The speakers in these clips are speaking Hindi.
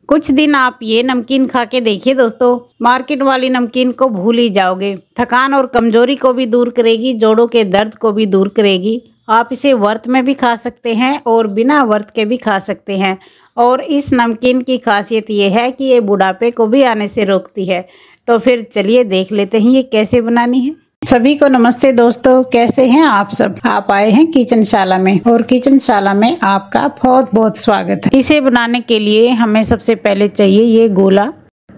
कुछ दिन आप ये नमकीन खा के देखिए दोस्तों, मार्केट वाली नमकीन को भूल ही जाओगे। थकान और कमजोरी को भी दूर करेगी, जोड़ों के दर्द को भी दूर करेगी। आप इसे व्रत में भी खा सकते हैं और बिना व्रत के भी खा सकते हैं। और इस नमकीन की खासियत ये है कि ये बुढ़ापे को भी आने से रोकती है। तो फिर चलिए देख लेते हैं ये कैसे बनानी है। सभी को नमस्ते दोस्तों, कैसे हैं आप सब। आप आए हैं किचनशाला में और किचनशाला में आपका बहुत बहुत स्वागत है। इसे बनाने के लिए हमें सबसे पहले चाहिए ये गोला।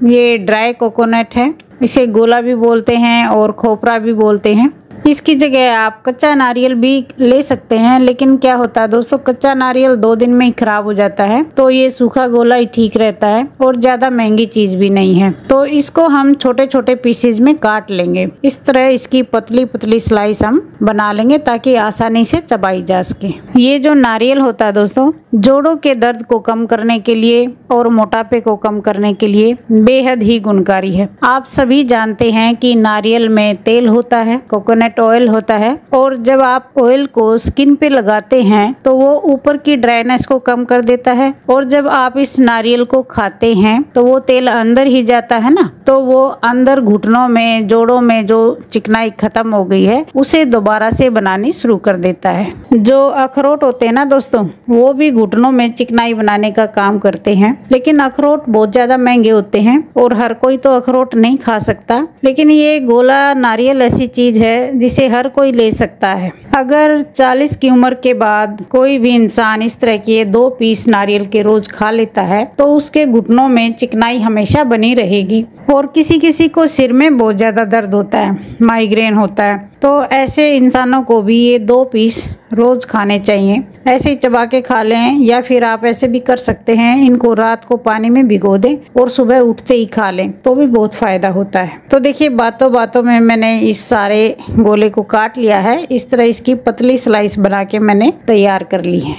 ये ड्राई कोकोनट है, इसे गोला भी बोलते हैं और खोपरा भी बोलते हैं। इसकी जगह आप कच्चा नारियल भी ले सकते हैं, लेकिन क्या होता है दोस्तों, कच्चा नारियल 2 दिन में ही खराब हो जाता है। तो ये सूखा गोला ही ठीक रहता है और ज्यादा महंगी चीज भी नहीं है। तो इसको हम छोटे छोटे पीसेज में काट लेंगे। इस तरह इसकी पतली पतली स्लाइस हम बना लेंगे ताकि आसानी से चबाई जा सके। ये जो नारियल होता है दोस्तों, जोड़ों के दर्द को कम करने के लिए और मोटापे को कम करने के लिए बेहद ही गुणकारी है। आप सभी जानते हैं कि नारियल में तेल होता है, कोकोनट ऑयल होता है, और जब आप ऑयल को स्किन पे लगाते हैं तो वो ऊपर की ड्राइनेस को कम कर देता है। और जब आप इस नारियल को खाते हैं तो वो तेल अंदर ही जाता है ना, तो वो अंदर घुटनों में, जोड़ों में जो चिकनाई खत्म हो गई है उसे दोबारा से बनानी शुरू कर देता है। जो अखरोट होते हैं ना दोस्तों, वो भी घुटनों में चिकनाई बनाने का काम करते हैं, लेकिन अखरोट बहुत ज्यादा महंगे होते हैं और हर कोई तो अखरोट नहीं खा सकता। लेकिन ये गोला नारियल ऐसी चीज है जिसे हर कोई ले सकता है। अगर 40 की उम्र के बाद कोई भी इंसान इस तरह के 2 पीस नारियल के रोज खा लेता है तो उसके घुटनों में चिकनाई हमेशा बनी रहेगी। और किसी किसी को सिर में बहुत ज्यादा दर्द होता है, माइग्रेन होता है, तो ऐसे इंसानों को भी ये 2 पीस रोज खाने चाहिए। ऐसे ही चबा के खा लें, या फिर आप ऐसे भी कर सकते हैं, इनको रात को पानी में भिगो दें और सुबह उठते ही खा लें, तो भी बहुत फायदा होता है। तो देखिए बातों बातों में मैंने इस सारे गोले को काट लिया है। इस तरह इसकी पतली स्लाइस बना के मैंने तैयार कर ली है।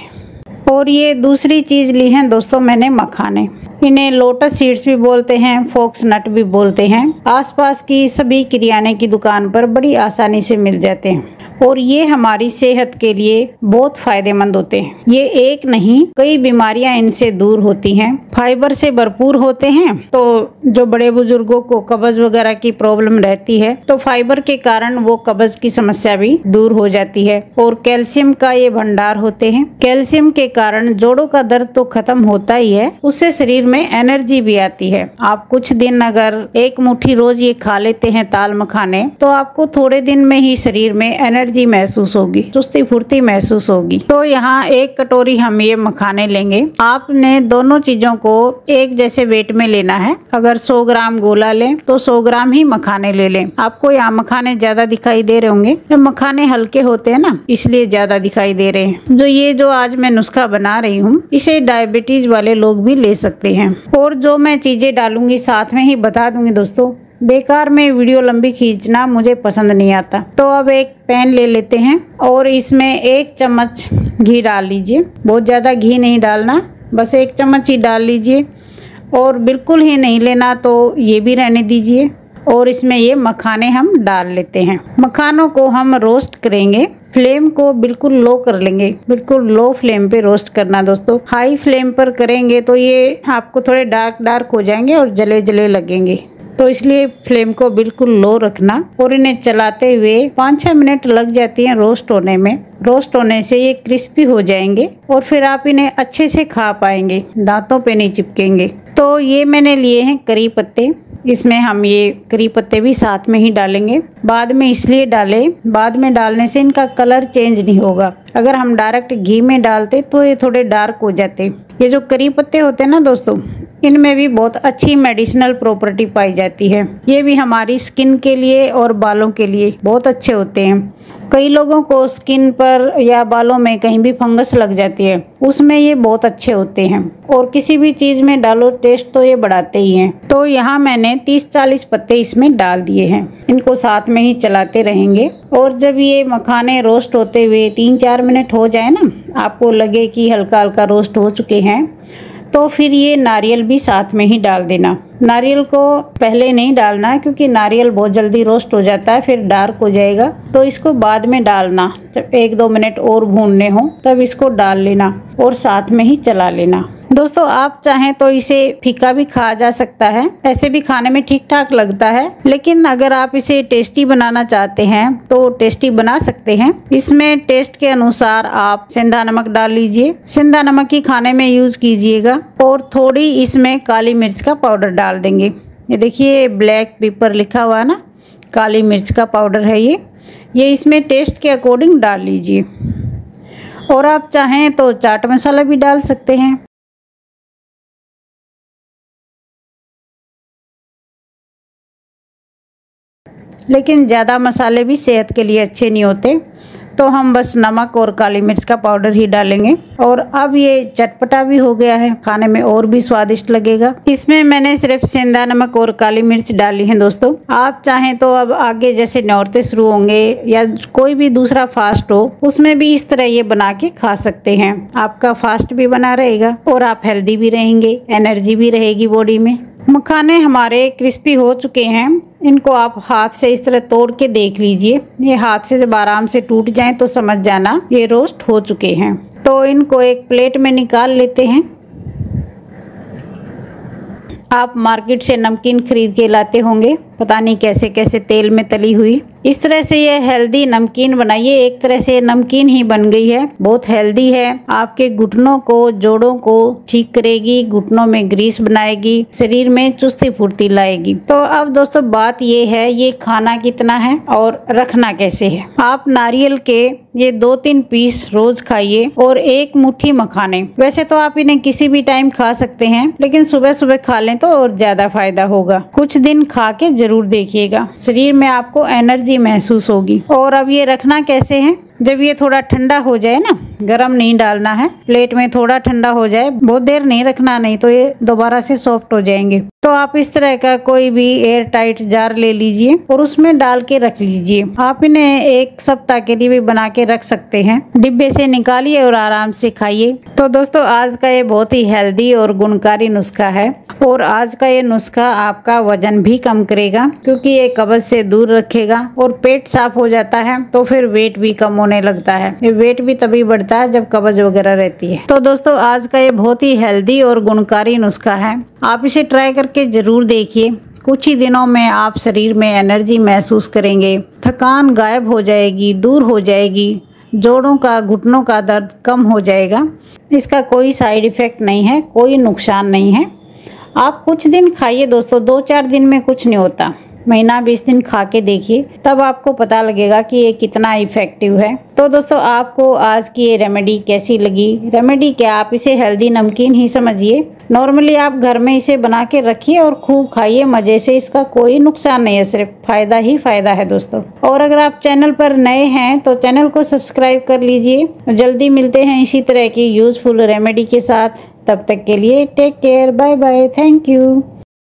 और ये दूसरी चीज ली है दोस्तों मैंने, मखाने। इन्हें लोटस सीड्स भी बोलते हैं, फोक्स नट भी बोलते हैं। आसपास की सभी किराने की दुकान पर बड़ी आसानी से मिल जाते हैं और ये हमारी सेहत के लिए बहुत फायदेमंद होते हैं। ये एक नहीं, कई बीमारियां इनसे दूर होती हैं। फाइबर से भरपूर होते हैं, तो जो बड़े बुजुर्गों को कब्ज वगैरह की प्रॉब्लम रहती है तो फाइबर के कारण वो कब्ज की समस्या भी दूर हो जाती है। और कैल्शियम का ये भंडार होते हैं। कैल्शियम के कारण जोड़ों का दर्द तो खत्म होता ही है, उससे शरीर में एनर्जी भी आती है। आप कुछ दिन अगर 1 मुट्ठी रोज ये खा लेते हैं ताल मखाने, तो आपको थोड़े दिन में ही शरीर में एनर्जी महसूस होगी, चुस्ती फुर्ती महसूस होगी। तो यहाँ 1 कटोरी हम ये मखाने लेंगे। आपने दोनों चीजों को एक जैसे वेट में लेना है। अगर 100 ग्राम गोला लें तो 100 ग्राम ही मखाने ले लें। आपको यहाँ मखाने ज्यादा दिखाई दे रहे होंगे, मखाने हल्के होते हैं ना, इसलिए ज्यादा दिखाई दे रहे हैं। जो आज मैं नुस्खा बना रही हूँ, इसे डायबिटीज वाले लोग भी ले सकते हैं। और जो मैं चीजें डालूंगी साथ में ही बता दूंगी दोस्तों, बेकार में वीडियो लंबी खींचना मुझे पसंद नहीं आता। तो अब एक पैन ले लेते हैं और इसमें 1 चम्मच घी डाल लीजिए। बहुत ज़्यादा घी नहीं डालना, बस 1 चम्मच ही डाल लीजिए। और बिल्कुल ही नहीं लेना तो ये भी रहने दीजिए। और इसमें ये मखाने हम डाल लेते हैं। मखानों को हम रोस्ट करेंगे। फ्लेम को बिल्कुल लो कर लेंगे, बिल्कुल लो फ्लेम पे रोस्ट करना दोस्तों। हाई फ्लेम पर करेंगे तो ये आपको थोड़े डार्क हो जाएंगे और जले जले लगेंगे। तो इसलिए फ्लेम को बिल्कुल लो रखना। और इन्हें चलाते हुए 5-6 मिनट लग जाती हैं रोस्ट होने में। रोस्ट होने से ये क्रिस्पी हो जाएंगे और फिर आप इन्हें अच्छे से खा पाएंगे, दांतों पे नहीं चिपकेंगे। तो ये मैंने लिए हैं करी पत्ते। इसमें हम ये करी पत्ते भी साथ में ही डालेंगे। बाद में इसलिए डालें, बाद में डालने से इनका कलर चेंज नहीं होगा। अगर हम डायरेक्ट घी में डालते तो ये थोड़े डार्क हो जाते। ये जो करी पत्ते होते हैं ना दोस्तों, इनमें भी बहुत अच्छी मेडिसिनल प्रॉपर्टी पाई जाती है। ये भी हमारी स्किन के लिए और बालों के लिए बहुत अच्छे होते हैं। कई लोगों को स्किन पर या बालों में कहीं भी फंगस लग जाती है, उसमें ये बहुत अच्छे होते हैं। और किसी भी चीज़ में डालो, टेस्ट तो ये बढ़ाते ही हैं। तो यहाँ मैंने 30-40 पत्ते इसमें डाल दिए हैं। इनको साथ में ही चलाते रहेंगे। और जब ये मखाने रोस्ट होते हुए 3-4 मिनट हो जाए ना, आपको लगे कि हल्का हल्का रोस्ट हो चुके हैं, तो फिर ये नारियल भी साथ में ही डाल देना। नारियल को पहले नहीं डालना क्योंकि नारियल बहुत जल्दी रोस्ट हो जाता है, फिर डार्क हो जाएगा। तो इसको बाद में डालना, जब 1-2 मिनट और भूनने हो तब इसको डाल लेना और साथ में ही चला लेना। दोस्तों आप चाहें तो इसे फीका भी खाया जा सकता है, ऐसे भी खाने में ठीक ठाक लगता है। लेकिन अगर आप इसे टेस्टी बनाना चाहते हैं तो टेस्टी बना सकते हैं। इसमें टेस्ट के अनुसार आप सेंधा नमक डाल लीजिए, सेंधा नमक ही खाने में यूज कीजिएगा। और थोड़ी इसमें काली मिर्च का पाउडर डाल देंगे। ये देखिए ब्लैक पेपर लिखा हुआ है ना, काली मिर्च का पाउडर है ये इसमें टेस्ट के अकॉर्डिंग डाल लीजिए। और आप चाहें तो चाट मसाला भी डाल सकते हैं। लेकिन ज़्यादा मसाले भी सेहत के लिए अच्छे नहीं होते, तो हम बस नमक और काली मिर्च का पाउडर ही डालेंगे। और अब ये चटपटा भी हो गया है, खाने में और भी स्वादिष्ट लगेगा। इसमें मैंने सिर्फ सेंधा नमक और काली मिर्च डाली है दोस्तों। आप चाहें तो अब आगे जैसे नौरते शुरू होंगे या कोई भी दूसरा फास्ट हो, उसमें भी इस तरह ये बना के खा सकते हैं। आपका फास्ट भी बना रहेगा और आप हेल्दी भी रहेंगे, एनर्जी भी रहेगी बॉडी में। मखाने हमारे क्रिस्पी हो चुके हैं। इनको आप हाथ से इस तरह तोड़ के देख लीजिए। ये हाथ से जब आराम से टूट जाएं तो समझ जाना ये रोस्ट हो चुके हैं। तो इनको एक प्लेट में निकाल लेते हैं। आप मार्केट से नमकीन खरीद के लाते होंगे, पता नहीं कैसे कैसे तेल में तली हुई। इस तरह से ये हेल्दी नमकीन बनाइए। एक तरह से नमकीन ही बन गई है, बहुत हेल्दी है। आपके घुटनों को, जोड़ों को ठीक करेगी, घुटनों में ग्रीस बनाएगी, शरीर में चुस्ती फुर्ती लाएगी। तो अब दोस्तों बात ये है, ये खाना कितना है और रखना कैसे है। आप नारियल के ये 2-3 पीस रोज खाइए और 1 मुट्ठी मखाने। वैसे तो आप इन्हें किसी भी टाइम खा सकते हैं, लेकिन सुबह सुबह खा लें तो और ज्यादा फायदा होगा। कुछ दिन खा के जरूर देखिएगा, शरीर में आपको एनर्जी महसूस होगी। और अब ये रखना कैसे है, जब ये थोड़ा ठंडा हो जाए ना, गरम नहीं डालना है, प्लेट में थोड़ा ठंडा हो जाए, बहुत देर नहीं रखना, नहीं तो ये दोबारा से सॉफ्ट हो जाएंगे। तो आप इस तरह का कोई भी एयर टाइट जार ले लीजिए और उसमें डाल के रख लीजिए। आप इन्हें 1 सप्ताह के लिए भी बना के रख सकते हैं। डिब्बे से निकालिए और आराम से खाइए। तो दोस्तों आज का ये बहुत ही हेल्दी और गुणकारी नुस्खा है। और आज का ये नुस्खा आपका वजन भी कम करेगा, क्योंकि ये कब्ज से दूर रखेगा और पेट साफ हो जाता है तो फिर वेट भी कम होने लगता है। ये वेट भी तभी बढ़ता है जब कब्ज वगैरह रहती है। तो दोस्तों आज का ये बहुत ही हेल्दी और गुणकारी नुस्खा है, आप इसे ट्राई करके जरूर देखिए। कुछ ही दिनों में आप शरीर में एनर्जी महसूस करेंगे, थकान गायब हो जाएगी, दूर हो जाएगी, जोड़ों का, घुटनों का दर्द कम हो जाएगा। इसका कोई साइड इफेक्ट नहीं है, कोई नुकसान नहीं है। आप कुछ दिन खाइए दोस्तों, 2-4 दिन में कुछ नहीं होता। महीना 20 दिन खा के देखिए, तब आपको पता लगेगा कि ये कितना इफेक्टिव है। तो दोस्तों आपको आज की ये रेमेडी कैसी लगी? रेमेडी क्या, आप इसे हेल्दी नमकीन ही समझिए। नॉर्मली आप घर में इसे बना के रखिए और खूब खाइए मज़े से। इसका कोई नुकसान नहीं है, सिर्फ फ़ायदा ही फ़ायदा है दोस्तों। और अगर आप चैनल पर नए हैं तो चैनल को सब्सक्राइब कर लीजिए। जल्दी मिलते हैं इसी तरह की यूज़फुल रेमेडी के साथ। तब तक के लिए take care, bye bye, thank you.